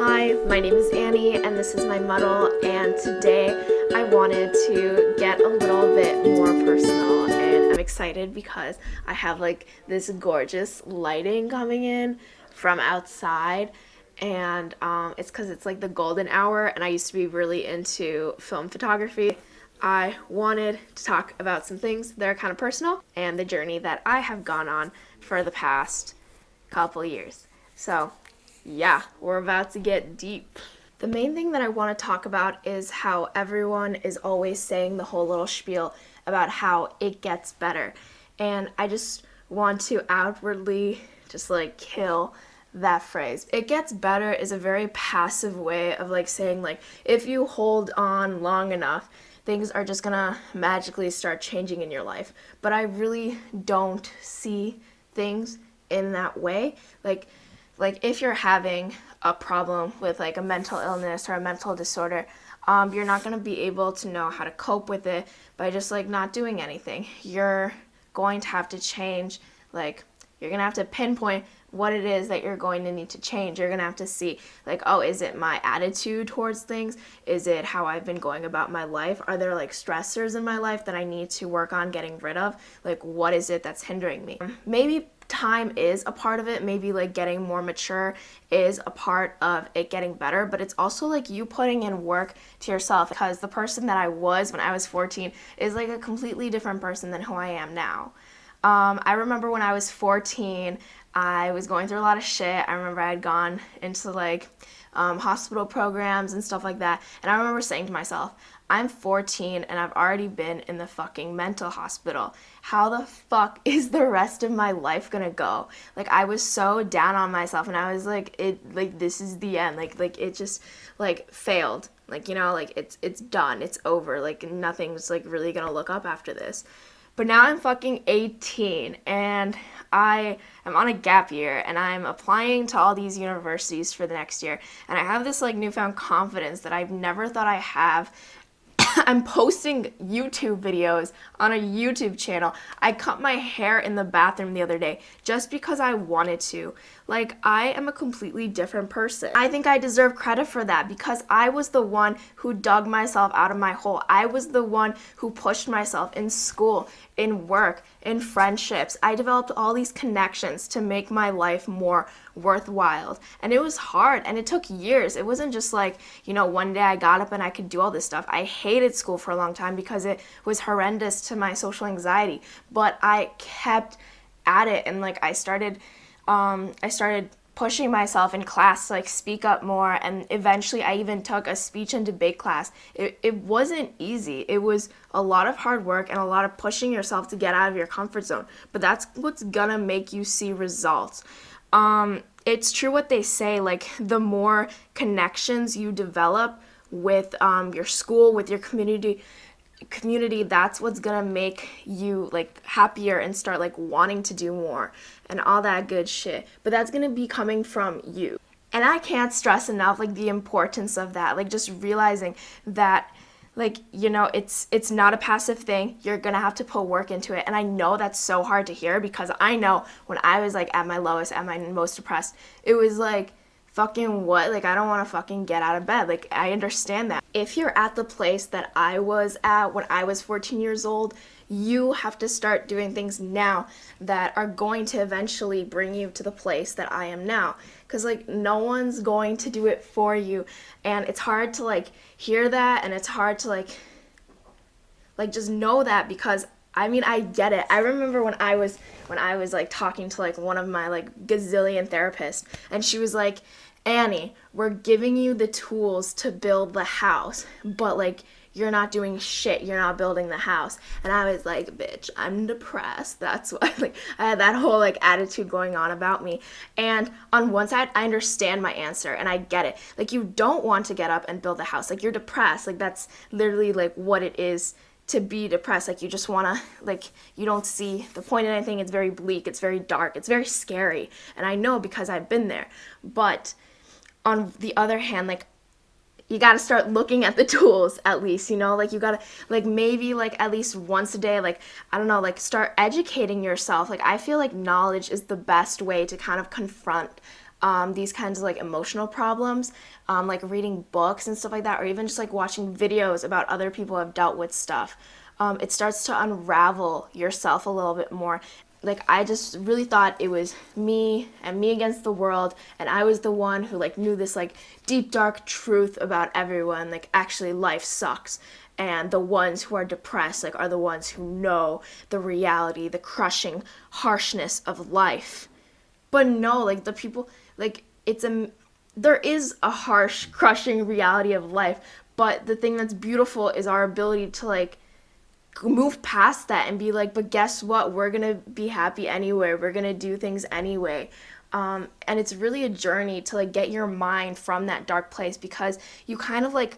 Hi, my name is Annie and this is my muddle, and today I wanted to get a little bit more personal, and I'm excited because I have like this gorgeous lighting coming in from outside, and it's because it's like the golden hour and I used to be really into film photography. I wanted to talk about some things that are kind of personal and the journey that I have gone on for the past couple years. So yeah, we're about to get deep. The main thing that I want to talk about is how everyone is always saying the whole little spiel about how it gets better. And I just want to outwardly just like kill that phrase. It gets better is a very passive way of like saying like if you hold on long enough, things are just gonna magically start changing in your life. But I really don't see things in that way. Like if you're having a problem with like a mental illness or a mental disorder, you're not going to be able to know how to cope with it by just like not doing anything. You're going to have to change, like you're going to have to pinpoint what it is that you're going to need to change. You're going to have to see like, oh, is it my attitude towards things? Is it how I've been going about my life? Are there like stressors in my life that I need to work on getting rid of? Like what is it that's hindering me? Maybe time is a part of it. Maybe like getting more mature is a part of it getting better, but it's also like you putting in work to yourself, because the person that I was when I was 14 is like a completely different person than who I am now. I remember when I was 14, I was going through a lot of shit. I remember I had gone into like hospital programs and stuff like that, and I remember saying to myself, I'm 14 and I've already been in the fucking mental hospital. How the fuck is the rest of my life gonna go? Like I was so down on myself and I was like, this is the end. Like it just like failed. Like, you know, like it's done. It's over. Like nothing's like really gonna look up after this. But now I'm fucking 18 and I am on a gap year and I'm applying to all these universities for the next year. And I have this like newfound confidence that I've never thought I have. I'm posting YouTube videos on a YouTube channel. I cut my hair in the bathroom the other day just because I wanted to. Like, I am a completely different person. I think I deserve credit for that because I was the one who dug myself out of my hole. I was the one who pushed myself in school, in work, in friendships. I developed all these connections to make my life more worthwhile. And it was hard and it took years. It wasn't just like, you know, one day I got up and I could do all this stuff. I hated school for a long time because it was horrendous to my social anxiety. But I kept at it and like I started pushing myself in class to like speak up more, and eventually I even took a speech and debate class. It wasn't easy. It was a lot of hard work and a lot of pushing yourself to get out of your comfort zone, but that's what's gonna make you see results. It's true what they say, like the more connections you develop with your school, with your community, that's what's gonna make you like happier and start like wanting to do more and all that good shit. But that's gonna be coming from you. And I can't stress enough like the importance of that, like just realizing that like, you know, it's not a passive thing. You're gonna have to put work into it. And I know that's so hard to hear because I know when I was like at my lowest, at my most depressed, it was like, fucking what? Like, I don't want to fucking get out of bed. Like, I understand that. If you're at the place that I was at when I was 14 years old, you have to start doing things now that are going to eventually bring you to the place that I am now. Because, like, no one's going to do it for you. And it's hard to, like, hear that, and it's hard to, like just know that because I mean, I get it. I remember when I was like talking to like one of my like gazillion therapists, and she was like, Annie, we're giving you the tools to build the house, but like you're not doing shit. You're not building the house. And I was like, bitch, I'm depressed. That's why like I had that whole like attitude going on about me. And on one side, I understand my answer and I get it. Like you don't want to get up and build the house. Like you're depressed. Like that's literally like what it is to be depressed. Like you just want to, like, you don't see the point in anything. It's very bleak, it's very dark, it's very scary, and I know because I've been there. But on the other hand, like you got to start looking at the tools at least, you know, like you got to like maybe like at least once a day, like I don't know, like start educating yourself. Like I feel like knowledge is the best way to kind of confront these kinds of like emotional problems, like reading books and stuff like that, or even just like watching videos about other people who have dealt with stuff, it starts to unravel yourself a little bit more. Like I just really thought it was me and me against the world, and I was the one who like knew this like deep dark truth about everyone, like actually life sucks, and the ones who are depressed like are the ones who know the reality, the crushing harshness of life. But no, like the people, like there is a harsh crushing reality of life, but the thing that's beautiful is our ability to like move past that and be like, but guess what, we're gonna be happy anyway, we're gonna do things anyway. And it's really a journey to like get your mind from that dark place, because you kind of like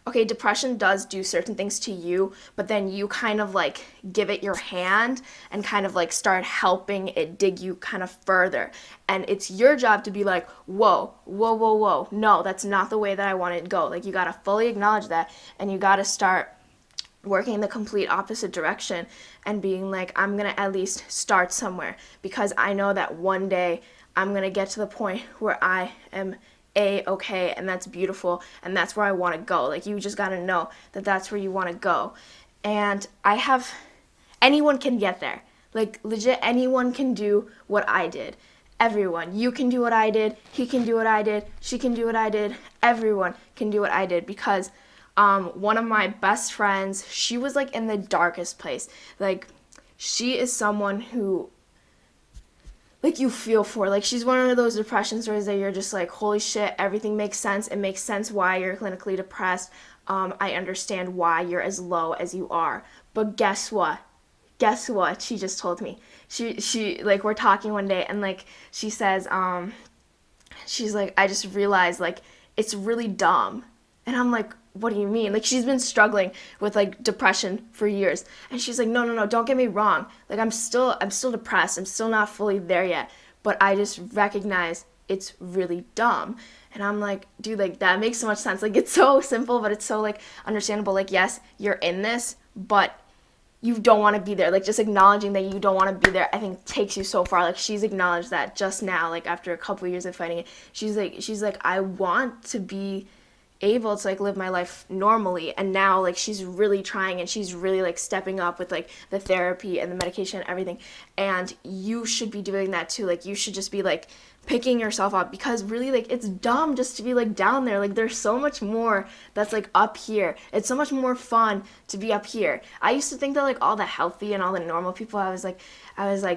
okay, depression does do certain things to you, but then you kind of like give it your hand and kind of like start helping it dig you kind of further. And it's your job to be like, whoa, whoa, whoa, whoa, no, that's not the way that I want it to go. Like you gotta fully acknowledge that, and you gotta start working in the complete opposite direction and being like, I'm gonna at least start somewhere, because I know that one day I'm gonna get to the point where I am okay, and that's beautiful, and that's where I want to go. Like you just gotta know that that's where you want to go. And anyone can get there. Like legit, anyone can do what I did. Everyone. You can do what I did. He can do what I did. She can do what I did. Everyone can do what I did, because one of my best friends, she was like in the darkest place. Like she is someone who like you feel for. Like she's one of those depression stories that you're just like, holy shit, everything makes sense. It makes sense why you're clinically depressed. I understand why you're as low as you are. But guess what? Guess what? She just told me. She like we're talking one day, and like she says, she's like, I just realized like it's really dumb. And I'm like, what do you mean? Like she's been struggling with like depression for years, and she's like, no, don't get me wrong, like I'm still depressed, I'm still not fully there yet, but I just recognize it's really dumb. And I'm like, dude, like that makes so much sense. Like it's so simple, but it's so like understandable. Like yes, you're in this, but you don't want to be there. Like just acknowledging that you don't want to be there, I think takes you so far. Like she's acknowledged that just now, like after a couple of years of fighting it. She's like I want to be able to like live my life normally, and now like she's really trying, and she's really like stepping up with like the therapy and the medication and everything. And you should be doing that too. Like you should just be like picking yourself up, because really like it's dumb just to be like down there. Like there's so much more that's like up here. It's so much more fun to be up here. I used to think that like all the healthy and all the normal people, I was like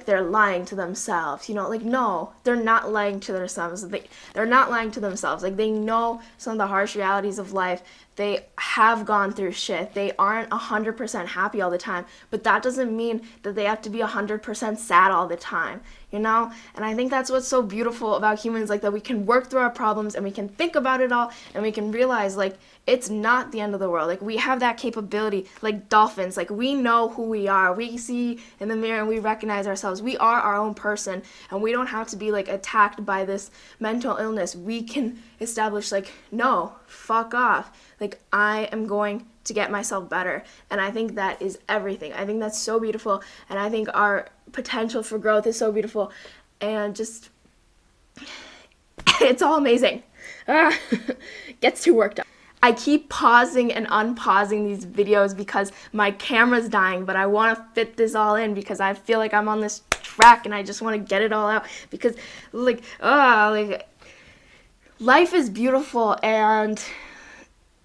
they're lying to themselves, you know. Like no, they're not lying to themselves. They're not lying to themselves. Like they know some of the harsh realities of life. They have gone through shit. They aren't 100% happy all the time, but that doesn't mean that they have to be 100% sad all the time, you know? And I think that's what's so beautiful about humans, like that we can work through our problems, and we can think about it all, and we can realize like it's not the end of the world. Like we have that capability, like dolphins. Like we know who we are. We see in the mirror and we recognize ourselves. We are our own person, and we don't have to be like attacked by this mental illness. We can establish like, no, fuck off. Like I am going to get myself better. And I think that is everything. I think that's so beautiful, and I think our potential for growth is so beautiful, and just it's all amazing. Gets too worked up. I keep pausing and unpausing these videos because my camera's dying, but I want to fit this all in because I feel like I'm on this track and I just want to get it all out, because like life is beautiful and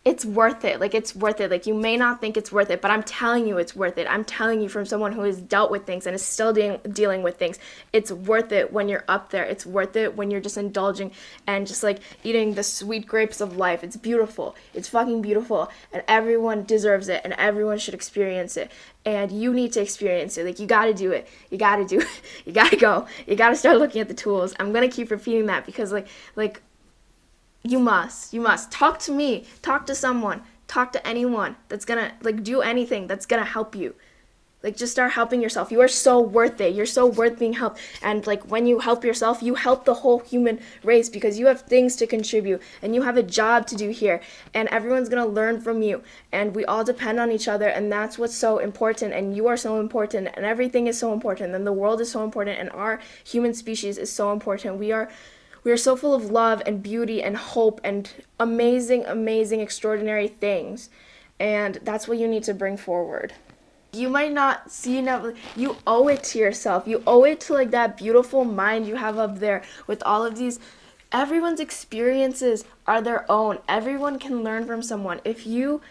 it's worth it. Like it's worth it. Like you may not think it's worth it, but I'm telling you it's worth it. I'm telling you from someone who has dealt with things and is still dealing with things. It's worth it when you're up there. It's worth it when you're just indulging and just like eating the sweet grapes of life. It's beautiful. It's fucking beautiful, and everyone deserves it, and everyone should experience it. And you need to experience it. Like you gotta do it. You gotta do it. You gotta go. You gotta start looking at the tools. I'm gonna keep repeating that because like you must talk to me, talk to someone, talk to anyone that's gonna like do anything that's gonna help you. Like just start helping yourself. You are so worth it. You're so worth being helped. And like when you help yourself, you help the whole human race, because you have things to contribute and you have a job to do here, and everyone's gonna learn from you, and we all depend on each other, and that's what's so important. And you are so important, and everything is so important, and the world is so important, and our human species is so important. We are We are so full of love and beauty and hope and amazing, amazing, extraordinary things. And that's what you need to bring forward. You might not see enough. You owe it to yourself. You owe it to like that beautiful mind you have up there with all of these. Everyone's experiences are their own. Everyone can learn from someone. If you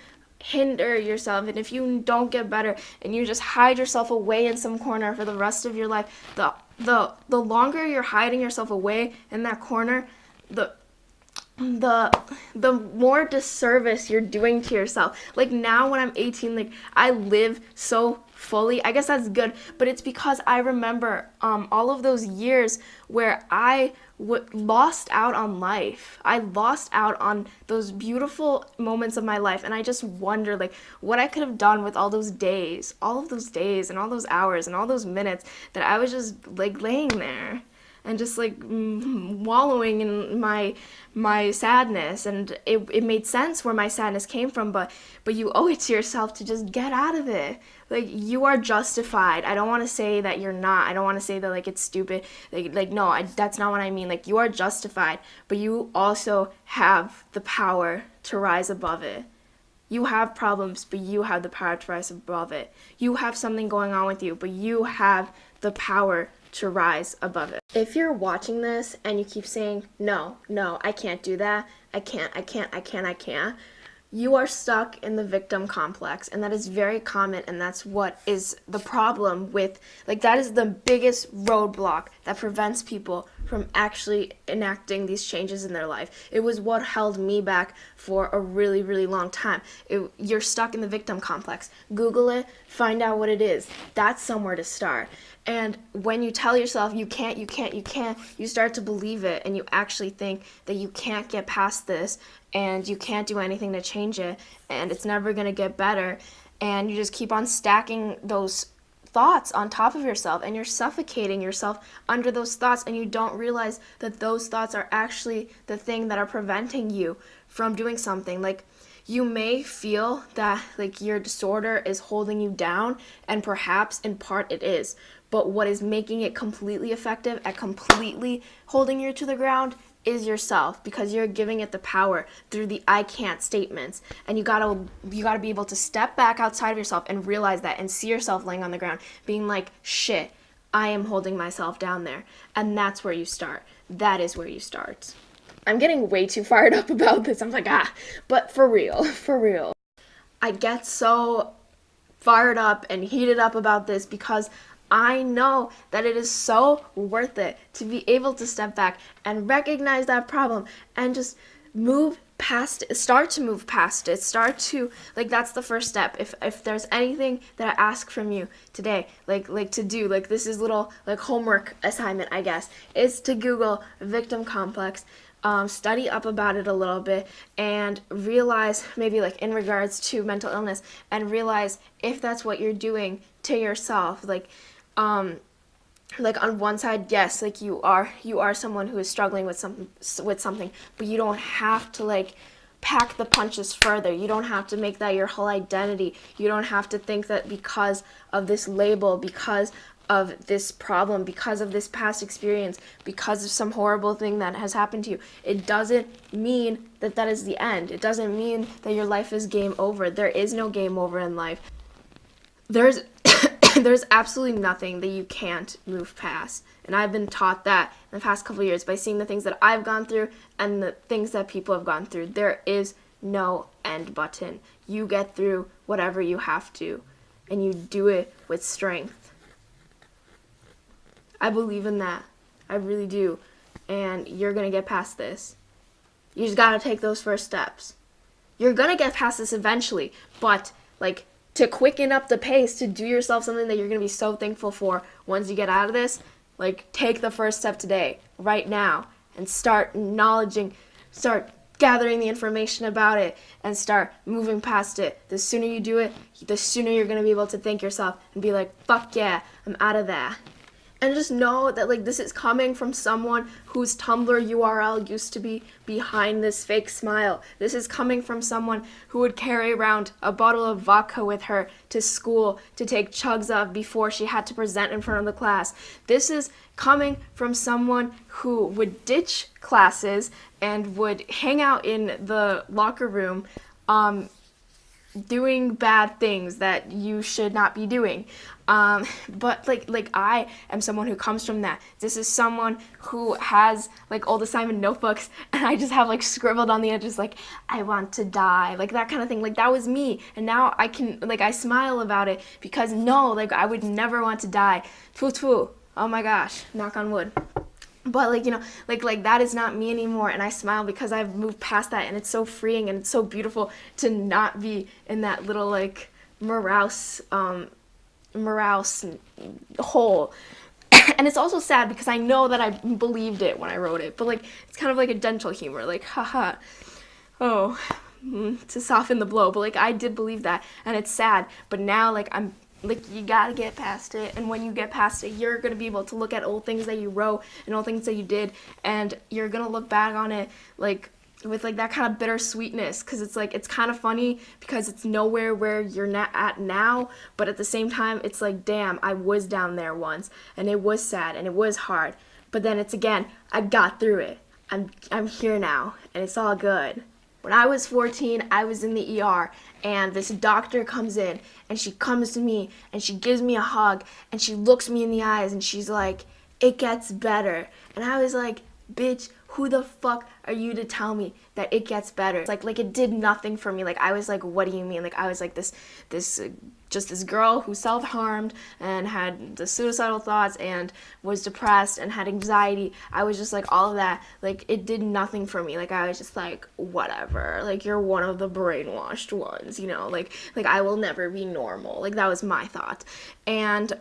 hinder yourself and if you don't get better and you just hide yourself away in some corner for the rest of your life, the longer you're hiding yourself away in that corner, the the more disservice you're doing to yourself. Like now when I'm 18, like I live so fully. I guess that's good, but it's because I remember all of those years where I lost out on life. I lost out on those beautiful moments of my life, and I just wonder like what I could have done with all those days, all of those days and all those hours and all those minutes that I was just like laying there and just like wallowing in my sadness. And it made sense where my sadness came from, but you owe it to yourself to just get out of it. Like you are justified. I don't want to say that you're not. I don't want to say that like it's stupid. Like no, that's not what I mean. Like you are justified, but you also have the power to rise above it. You have problems, but you have the power to rise above it. You have something going on with you, but you have the power to rise above it. If you're watching this and you keep saying, no, I can't do that, I can't, you are stuck in the victim complex, and that is very common, and that's what is the problem with, like, that is the biggest roadblock that prevents people from actually enacting these changes in their life. It was what held me back for a really, really long time. You're stuck in the victim complex. Google it, find out what it is. That's somewhere to start. And when you tell yourself you can't, you start to believe it, and you actually think that you can't get past this, and you can't do anything to change it, and it's never going to get better, and you just keep on stacking those thoughts on top of yourself, and you're suffocating yourself under those thoughts, and you don't realize that those thoughts are actually the thing that are preventing you from doing something. Like, you may feel that like your disorder is holding you down, and perhaps in part it is, but what is making it completely effective at completely holding you to the ground is yourself, because you're giving it the power through the I can't statements. And you gotta be able to step back outside of yourself and realize that, and see yourself laying on the ground being like, shit, I am holding myself down there. And that's where you start. That is where you start. I'm getting way too fired up about this. I'm like, but for real. I get so fired up and heated up about this because I know that it is so worth it to be able to step back and recognize that problem and just move past it. Start to move past it. Start to, like, that's the first step. If there's anything that I ask from you today, like to do, like this is little like homework assignment, I guess, is to Google victim complex. Study up about it a little bit and realize, maybe like in regards to mental illness, and realize if that's what you're doing to yourself. Like on one side, yes, like you are someone who is struggling with something, but you don't have to like pack the punches further. You don't have to make that your whole identity. You don't have to think that because of this label, because of this problem, because of this past experience, because of some horrible thing that has happened to you, it doesn't mean that that is the end. It doesn't mean that your life is game over. There is no game over in life. There's there's absolutely nothing that you can't move past. And I've been taught that in the past couple of years by seeing the things that I've gone through and the things that people have gone through. There is no end button. You get through whatever you have to, and you do it with strength. I believe in that. I really do. And you're going to get past this. You just got to take those first steps. You're going to get past this eventually, but like to quicken up the pace, to do yourself something that you're going to be so thankful for once you get out of this, like take the first step today, right now, and start gathering the information about it and start moving past it. The sooner you do it, the sooner you're going to be able to thank yourself and be like, fuck yeah, I'm out of that. And just know that like this is coming from someone whose Tumblr URL used to be behind this fake smile. This is coming from someone who would carry around a bottle of vodka with her to school to take chugs of before she had to present in front of the class. This is coming from someone who would ditch classes and would hang out in the locker room doing bad things that you should not be doing. But like I am someone who comes from that. This is someone who has like old assignment notebooks, and I just have like scribbled on the edges like I want to die, like that kind of thing. Like that was me, and now I can like I smile about it because no, like I would never want to die. Tfu tfu. Oh my gosh, knock on wood. But like, you know, like that is not me anymore, and I smile because I've moved past that, and it's so freeing and it's so beautiful to not be in that little like morose hole. And it's also sad because I know that I believed it when I wrote it, but like it's kind of like a gentle humor, like haha, oh, to soften the blow. But like I did believe that, and it's sad. But now like I'm like you gotta get past it, and when you get past it, you're gonna be able to look at old things that you wrote and old things that you did, and you're gonna look back on it like with like that kind of bittersweetness, because it's like it's kind of funny because it's nowhere where you're not at now, but at the same time it's like damn, I was down there once and it was sad and it was hard, but then it's again I got through it. I'm here now and it's all good. When I was 14, I was in the ER, and this doctor comes in, and she comes to me, and she gives me a hug, and she looks me in the eyes, and she's like, it gets better. And I was like, bitch, who the fuck are you to tell me that it gets better? It's like it did nothing for me. Like I was like, what do you mean? Like I was like just this girl who self-harmed and had the suicidal thoughts and was depressed and had anxiety. I was just like all of that. Like it did nothing for me. Like I was just like, whatever. Like you're one of the brainwashed ones, you know? Like I will never be normal. Like that was my thought. And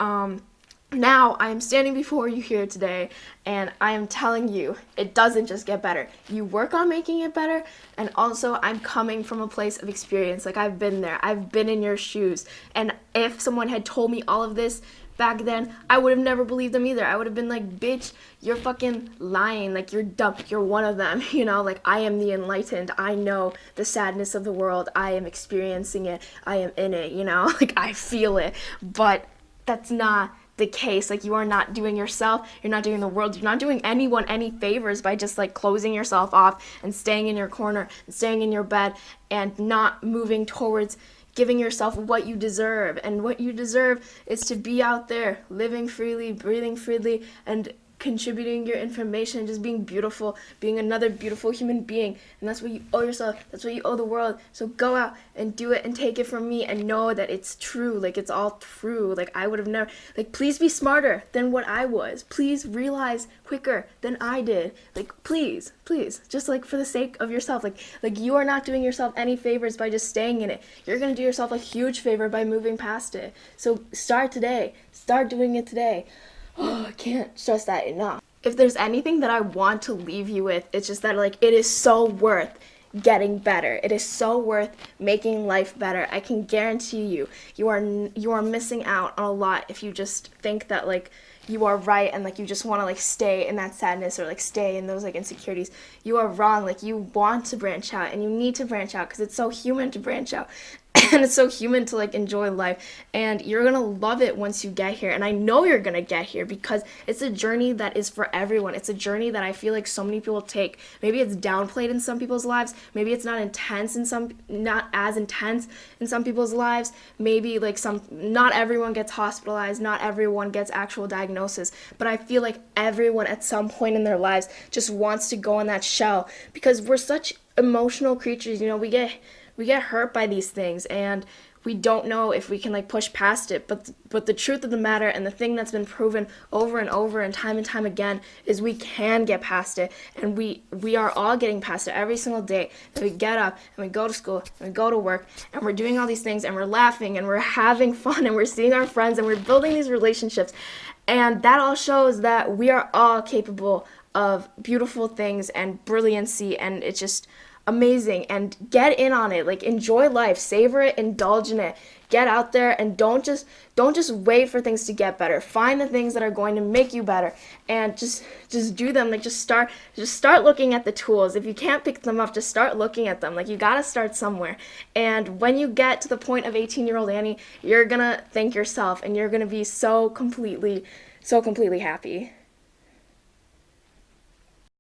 now I am standing before you here today, and I am telling you it doesn't just get better. You work on making it better, and also I'm coming from a place of experience. Like I've been there. I've been in your shoes. And if someone had told me all of this back then, I would have never believed them either. I would have been like, bitch, you're fucking lying. Like you're dumb. You're one of them. You know, like I am the enlightened. I know the sadness of the world. I am experiencing it. I am in it, you know? Like I feel it. But that's not the case. Like you are not doing yourself, you're not doing the world, you're not doing anyone any favors by just like closing yourself off and staying in your corner and staying in your bed and not moving towards giving yourself what you deserve. And what you deserve is to be out there living freely, breathing freely, and contributing your information, just being beautiful, being another beautiful human being. And that's what you owe yourself, that's what you owe the world. So go out and do it and take it from me and know that it's true. Like it's all true. Like I would have never, like please be smarter than what I was. Please realize quicker than I did. Like please just like for the sake of yourself, like you are not doing yourself any favors by just staying in it. You're gonna do yourself a huge favor by moving past it. So start today, start doing it today. Oh, I can't stress that enough. If there's anything that I want to leave you with, it's just that like it is so worth getting better. It is so worth making life better. I can guarantee you are missing out on a lot if you just think that like you are right and like you just want to like stay in that sadness or like stay in those like insecurities. You are wrong. Like you want to branch out, and you need to branch out because it's so human to branch out. And it's so human to like enjoy life, and you're gonna love it once you get here. And I know you're gonna get here because it's a journey that is for everyone. It's a journey that I feel like so many people take. Maybe it's downplayed in some people's lives, maybe it's not as intense in some people's lives. Maybe like not everyone gets hospitalized, not everyone gets actual diagnosis, but I feel like everyone at some point in their lives just wants to go in that shell because we're such emotional creatures. You know, we get hurt by these things, and we don't know if we can like push past it. But the truth of the matter, and the thing that's been proven over and over and time again, is we can get past it, and we are all getting past it every single day. That we get up and we go to school and we go to work and we're doing all these things and we're laughing and we're having fun and we're seeing our friends and we're building these relationships, and that all shows that we are all capable of beautiful things and brilliancy. And it's just amazing, and get in on it. Like, enjoy life, savor it, indulge in it. Get out there and don't just wait for things to get better. Find the things that are going to make you better and just do them. Like, just start looking at the tools. If you can't pick them up, just start looking at them. Like, you got to start somewhere. And when you get to the point of 18-year-old Annie, you're going to thank yourself and you're going to be so completely happy.